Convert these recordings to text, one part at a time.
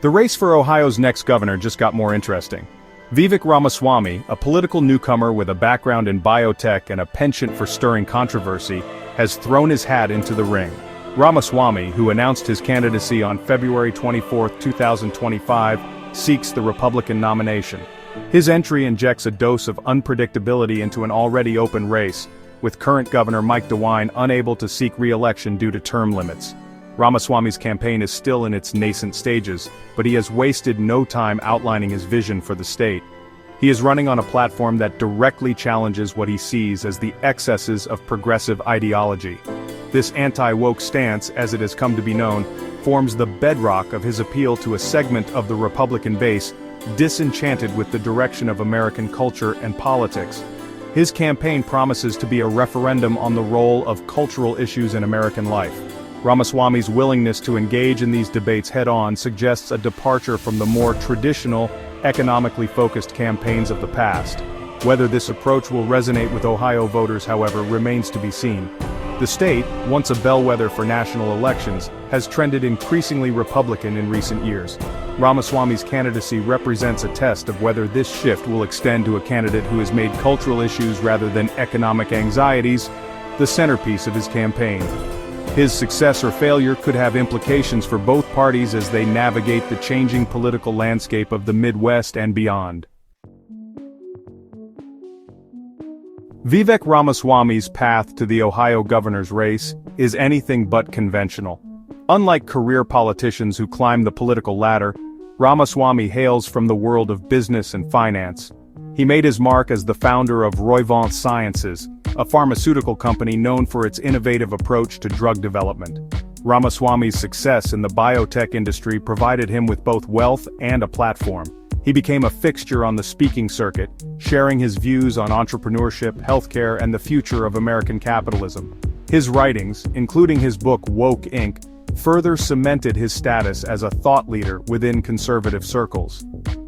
The race for Ohio's next governor just got more interesting. Vivek Ramaswamy, a political newcomer with a background in biotech and a penchant for stirring controversy, has thrown his hat into the ring. Ramaswamy, who announced his candidacy on February 24, 2025, seeks the Republican nomination. His entry injects a dose of unpredictability into an already open race, with current Governor Mike DeWine unable to seek re-election due to term limits. Ramaswamy's campaign is still in its nascent stages, but he has wasted no time outlining his vision for the state. He is running on a platform that directly challenges what he sees as the excesses of progressive ideology. This anti-woke stance, as it has come to be known, forms the bedrock of his appeal to a segment of the Republican base, disenchanted with the direction of American culture and politics. His campaign promises to be a referendum on the role of cultural issues in American life. Ramaswamy's willingness to engage in these debates head-on suggests a departure from the more traditional, economically focused campaigns of the past. Whether this approach will resonate with Ohio voters, however, remains to be seen. The state, once a bellwether for national elections, has trended increasingly Republican in recent years. Ramaswamy's candidacy represents a test of whether this shift will extend to a candidate who has made cultural issues rather than economic anxieties the centerpiece of his campaign. His success or failure could have implications for both parties as they navigate the changing political landscape of the Midwest and beyond. Vivek Ramaswamy's path to the Ohio governor's race is anything but conventional. Unlike career politicians who climb the political ladder, Ramaswamy hails from the world of business and finance. He made his mark as the founder of Roivant Sciences, a pharmaceutical company known for its innovative approach to drug development. Ramaswamy's success in the biotech industry provided him with both wealth and a platform. He became a fixture on the speaking circuit, sharing his views on entrepreneurship, healthcare, and the future of American capitalism. His writings, including his book Woke Inc., further cemented his status as a thought leader within conservative circles.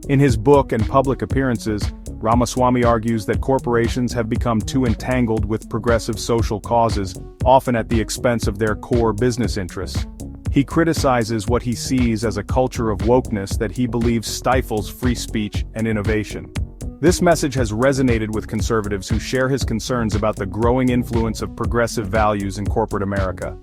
In his book and public appearances, Ramaswamy argues that corporations have become too entangled with progressive social causes, often at the expense of their core business interests. He criticizes what he sees as a culture of wokeness that he believes stifles free speech and innovation. This message has resonated with conservatives who share his concerns about the growing influence of progressive values in corporate America.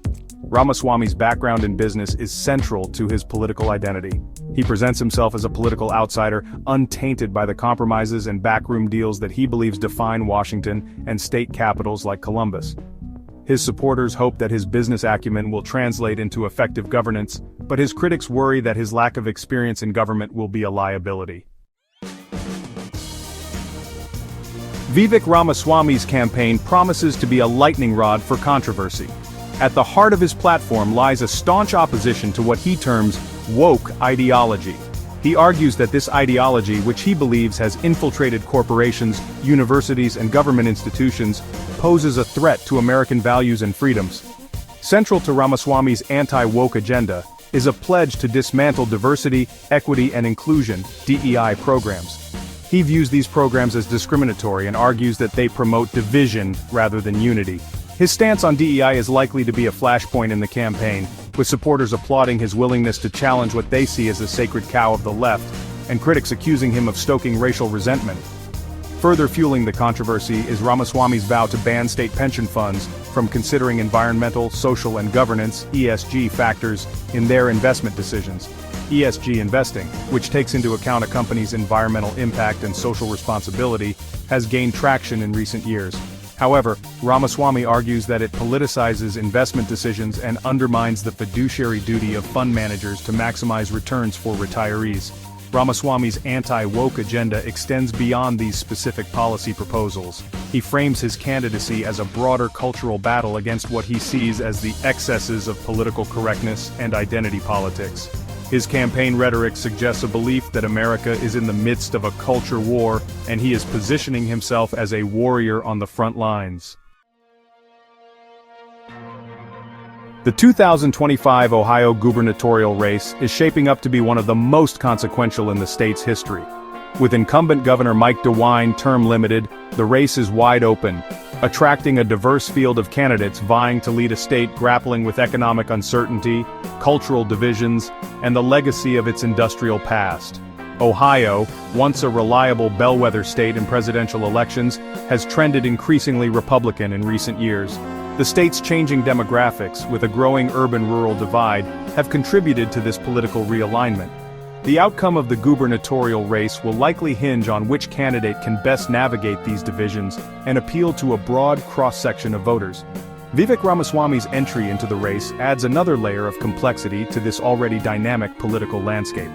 Ramaswamy's background in business is central to his political identity. He presents himself as a political outsider, untainted by the compromises and backroom deals that he believes define Washington and state capitals like Columbus. His supporters hope that his business acumen will translate into effective governance, but his critics worry that his lack of experience in government will be a liability. Vivek Ramaswamy's campaign promises to be a lightning rod for controversy. At the heart of his platform lies a staunch opposition to what he terms woke ideology. He argues that this ideology, which he believes has infiltrated corporations, universities, and government institutions, poses a threat to American values and freedoms. Central to Ramaswamy's anti-woke agenda is a pledge to dismantle diversity, equity, and inclusion (DEI) programs. He views these programs as discriminatory and argues that they promote division rather than unity. His stance on DEI is likely to be a flashpoint in the campaign, with supporters applauding his willingness to challenge what they see as the sacred cow of the left, and critics accusing him of stoking racial resentment. Further fueling the controversy is Ramaswamy's vow to ban state pension funds from considering environmental, social, and governance (ESG) factors in their investment decisions. ESG investing, which takes into account a company's environmental impact and social responsibility, has gained traction in recent years. However, Ramaswamy argues that it politicizes investment decisions and undermines the fiduciary duty of fund managers to maximize returns for retirees. Ramaswamy's anti-woke agenda extends beyond these specific policy proposals. He frames his candidacy as a broader cultural battle against what he sees as the excesses of political correctness and identity politics. His campaign rhetoric suggests a belief that America is in the midst of a culture war, and he is positioning himself as a warrior on the front lines. The 2025 Ohio gubernatorial race is shaping up to be one of the most consequential in the state's history. With incumbent Governor Mike DeWine term limited, the race is wide open, attracting a diverse field of candidates vying to lead a state grappling with economic uncertainty, cultural divisions, and the legacy of its industrial past. Ohio, once a reliable bellwether state in presidential elections, has trended increasingly Republican in recent years. The state's changing demographics, with a growing urban-rural divide, have contributed to this political realignment. The outcome of the gubernatorial race will likely hinge on which candidate can best navigate these divisions and appeal to a broad cross-section of voters. Vivek Ramaswamy's entry into the race adds another layer of complexity to this already dynamic political landscape.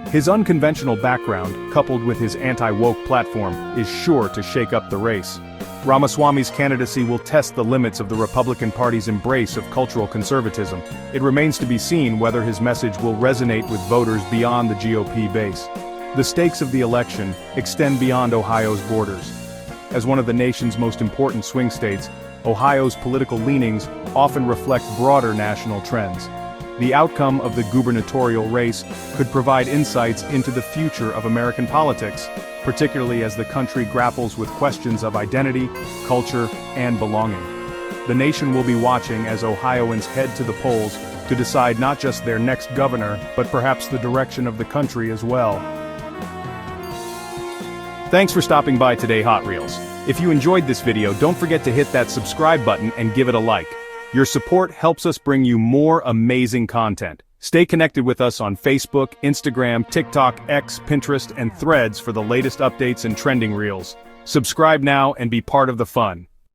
His unconventional background, coupled with his anti-woke platform, is sure to shake up the race. Ramaswamy's candidacy will test the limits of the Republican Party's embrace of cultural conservatism. It remains to be seen whether his message will resonate with voters beyond the GOP base. The stakes of the election extend beyond Ohio's borders. As one of the nation's most important swing states, Ohio's political leanings often reflect broader national trends. The outcome of the gubernatorial race could provide insights into the future of American politics, particularly as the country grapples with questions of identity, culture, and belonging. The nation will be watching as Ohioans head to the polls to decide not just their next governor, but perhaps the direction of the country as well. Thanks for stopping by today, Hot Reels. If you enjoyed this video, don't forget to hit that subscribe button and give it a like. Your support helps us bring you more amazing content. Stay connected with us on Facebook, Instagram, TikTok, X, Pinterest, and Threads for the latest updates and trending reels. Subscribe now and be part of the fun.